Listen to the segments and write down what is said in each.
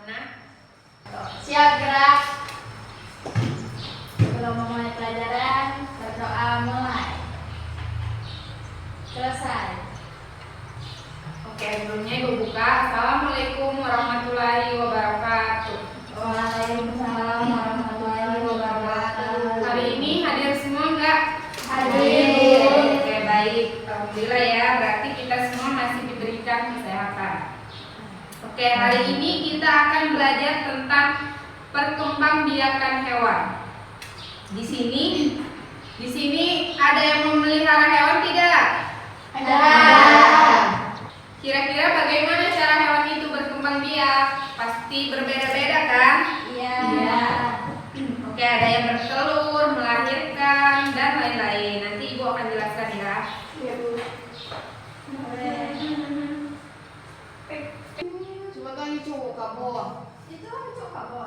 Mana? Siap gerak. Belum memulai pelajaran, berdoa mulai. Selesai. Oke, sebelumnya Ibu buka. Assalamualaikum warahmatullahi wabarakatuh. Waalaikumsalam warahmatullahi wabarakatuh. Hari ini hadir semua enggak? Hadir. Oke, baik. Alhamdulillah ya, berarti kita semua masih diberikan kesehatan. Oke, hari ini kita akan belajar tentang perkembangbiakan hewan. Di sini ada yang memelihara hewan tidak? Ada. Kira-kira bagaimana cara hewan itu berkembang biak? Pasti berbeda-beda kan? Iya. Oke, ada yang bertelur, melahirkan, dan lain-lain. Nanti Ibu akan jelaskan ya. Iya, Bu. Coba kan cowok kamu. Itu kan cocok kamu.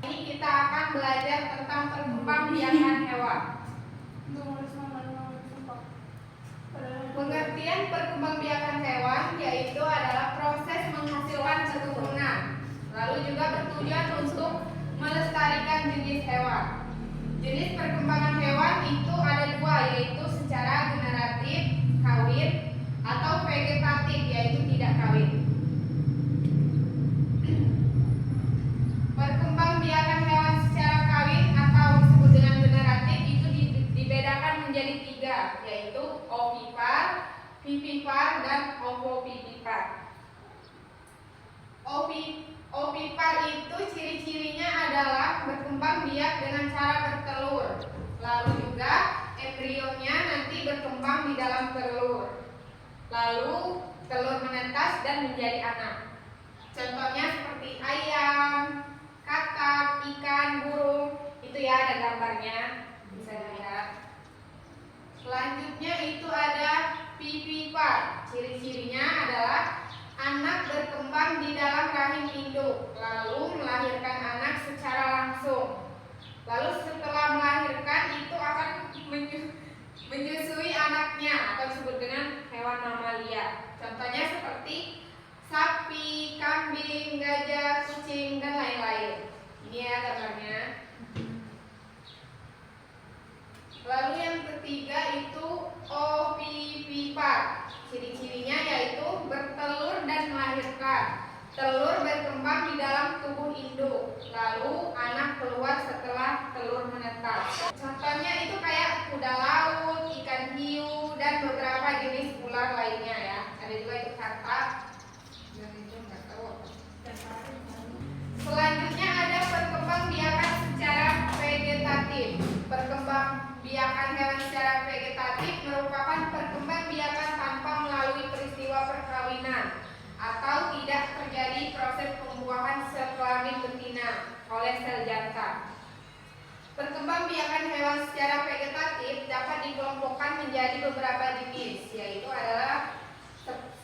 Ini kita akan belajar tentang perkembangbiakan hewan. Pengertian perkembangbiakan hewan yaitu adalah proses menghasilkan keturunan, lalu juga bertujuan untuk melestarikan jenis hewan. Jenis perkembangan hewan itu ada dua, yaitu secara generatif, kawin, atau vegetatif, yaitu tidak kawin. Perkembangbiakan hewan secara kawin atau disebut dengan generatif itu dibedakan menjadi tiga, yaitu ovipar, vivipar, dan ovovivipar. Ovipar itu ciri-cirinya adalah berkembang biak dengan cara bertelur. Lalu juga embrionya nanti berkembang di dalam telur. Lalu telur menetas dan menjadi anak. Contohnya seperti ayam, kakap, ikan, burung. Itu ya ada gambarnya, bisa dilihat. Selanjutnya itu ada vivipar. Ciri-cirinya adalah anak berkembang di dalam rahim induk, lalu melahirkan anak secara langsung. Lalu setelah melahirkan itu akan menyusui anaknya atau disebut dengan hewan mamalia. Contohnya seperti sapi, kambing, gajah, kucing, dan lain-lain. Ini ya gambarnya. Lalu yang ketiga itu ovipar. Ciri-cirinya yaitu bertelur dan melahirkan. Telur berkembang di dalam tubuh induk, lalu anak keluar setelah telur menetas. Contohnya itu kayak kuda laut, ikan hiu, dan beberapa jenis ular lainnya ya. Ada juga itu katak. Dan itu nggak tahu apa. Selanjutnya ada perkembangbiakan secara vegetatif. Perkembangbiakan hewan secara vegetatif merupakan perkembangbiakan tanpa melalui peristiwa perkawinan atau tidak terjadi proses pembuahan sel kelamin betina oleh sel jantan. Perkembangbiakan hewan secara vegetatif dapat dikelompokkan menjadi beberapa jenis, yaitu adalah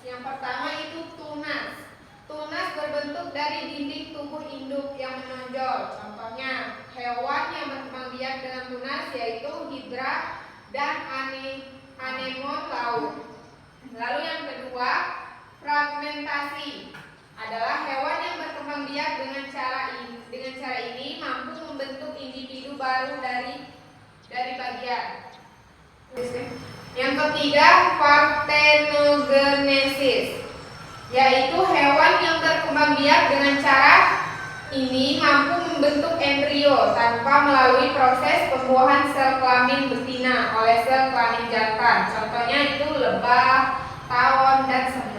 yang pertama itu tunas. Tunas berbentuk dari dinding tubuh induk yang menonjol. Contohnya hewan yang berkembang biak dengan tunas yaitu hidra dan anemon laut. Lalu yang kedua, fragmentasi adalah hewan yang berkembang biak dengan cara ini mampu membentuk individu baru dari bagian. Yang ketiga, partenogenesis, yaitu hewan yang berkembang biak dengan cara ini mampu membentuk embrio tanpa melalui proses pembuahan sel kelamin betina oleh sel kelamin jantan. Contohnya itu lebah, tawon, dan semut.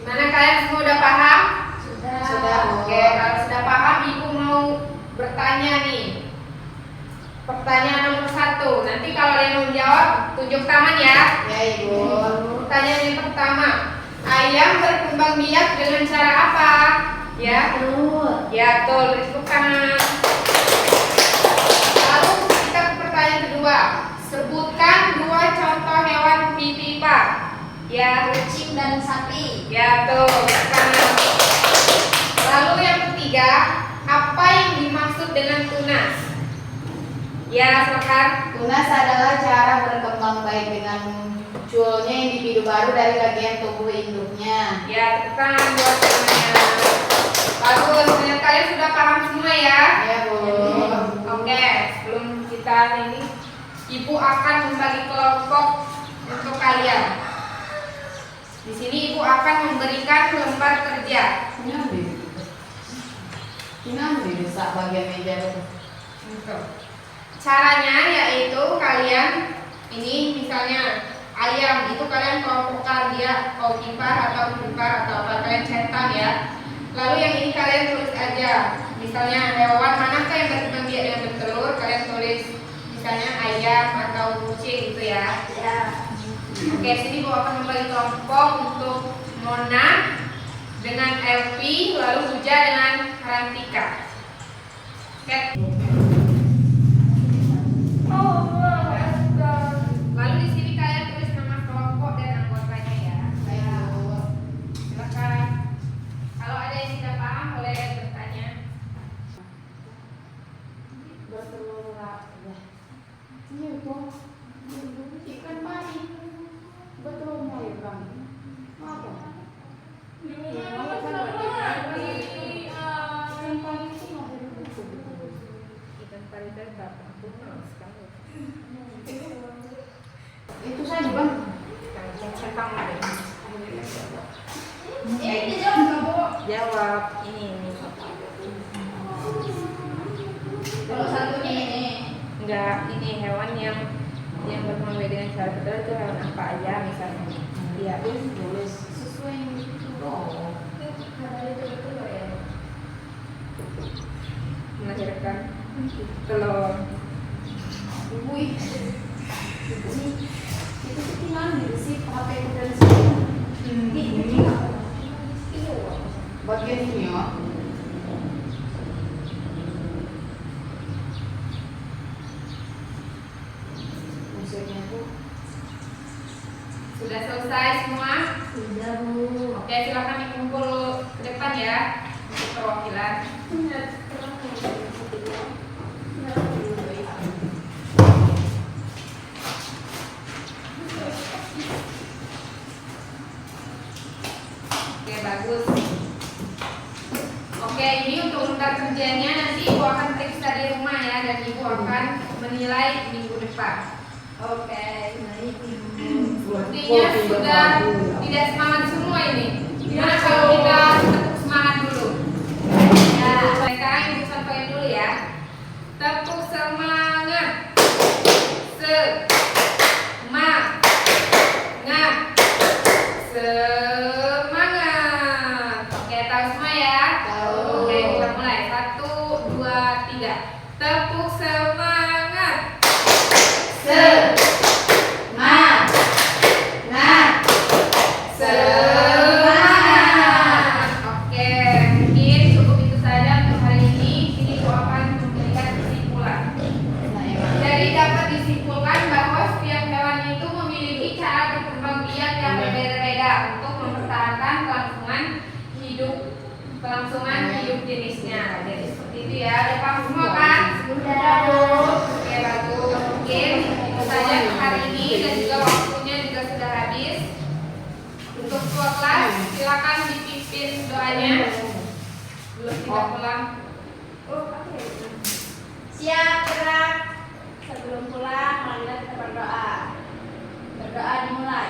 Gimana kalian semua udah paham? Sudah. Oke, kalau sudah paham Ibu mau bertanya nih. Pertanyaan nomor 1. Nanti kalau ada yang mau jawab, tunjuk tangan ya. Ya, Ibu. Pertanyaan yang pertama, ayam berkembang biak dengan cara apa? Ya, ya betul, tepuk tangan. Lalu kita ke pertanyaan kedua. Sebutkan 2 contoh hewan vivipar. Ya, Kucing dan sapi. ya betul, tepuk tangan. silakan. Tunas adalah cara berkembang baik dengan munculnya individu baru dari bagian tubuh induknya. Ya, tekan buat semuanya. Bagus, dengan kalian sudah paham semua ya? Ya, Bu. Oke, sebelum kita ini, Ibu akan membagi kelompok untuk kalian. Di sini Ibu akan memberikan lembar kerja. Ini ambil bisa bagian meja itu. Caranya yaitu kalian ini misalnya ayam itu kalian kelompokkan dia kau kipar atau apa kalian centang ya. Lalu yang ini kalian tulis aja. Misalnya hewan manakah yang berkembang biak yang bertelur, kalian tulis misalnya ayam atau kucing gitu ya. Ya. Oke, sini gua akan membagi kelompok untuk Mona dengan Elvi, lalu Huja dengan Rantika. Oke. Lalu di sini kalian tulis nama kelompok dan anggotanya ya. Ayo. Silakan. Kalau ada yang tidak paham boleh bertanya. Bertelur ya. Iya, Bu. Ikan pari. Betul mau ya, Bang. Apa? Itu saya Bang. Ini jawab nggak, Bu? Jawab ini. Kalau satunya ini. Enggak, ini hewan yang berkembang biak dengan cara betul itu hewan apa aja misalnya. Iya. Tulis sesuai yang itu. Oh. Melahirkan telur. Wih. Itu ketinggalan di sih HP ku dari sini. Ini bagian ini ya. Musiknya tuh Sudah selesai semua? sudah, Bu. Oke, silakan dikumpul ke depan ya untuk perwakilan. Oke, bagus. Oke, ini untuk lembar kerjanya nanti Ibu akan periksa di rumah ya dan Ibu akan menilai minggu depan. Oke. Sepertinya sudah tidak semangat semua ini. Gimana kalau kita tepuk semangat dulu? Ya, sekarang Ibu sampaikan dulu ya. Tepuk semangat. Semangat. Semangat. Oke, tahu semua ya? Tahu. Oke, kita mulai. 1, 2, 3. Tepuk semangat. Semangat. Semangat. Oke, mungkin cukup itu saja untuk hari ini. Ini Ibu akan memberikan kesimpulan. Jadi dapat disimpulkan bahwa setiap hewan itu memiliki cara berkembang biak yang berbeda-beda untuk mempertahankan kelangsungan hidup jenisnya. Jadi seperti itu ya. Udah paham semua kan? Sudah. Oke, bagus. Mungkin itu saja untuk hari ini dan juga waktunya juga sudah habis. Untuk ketua kelas silakan dipimpin doanya. Belum kita pulang. Siap, gerak. Sebelum pulang, marilah kita berdoa. Berdoa dimulai.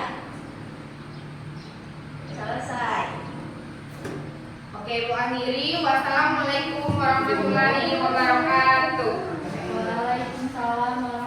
Selesai. Oke, Bu akhiri. Wassalamualaikum warahmatullahi wabarakatuh. Waalaikumsalam warahmatullahi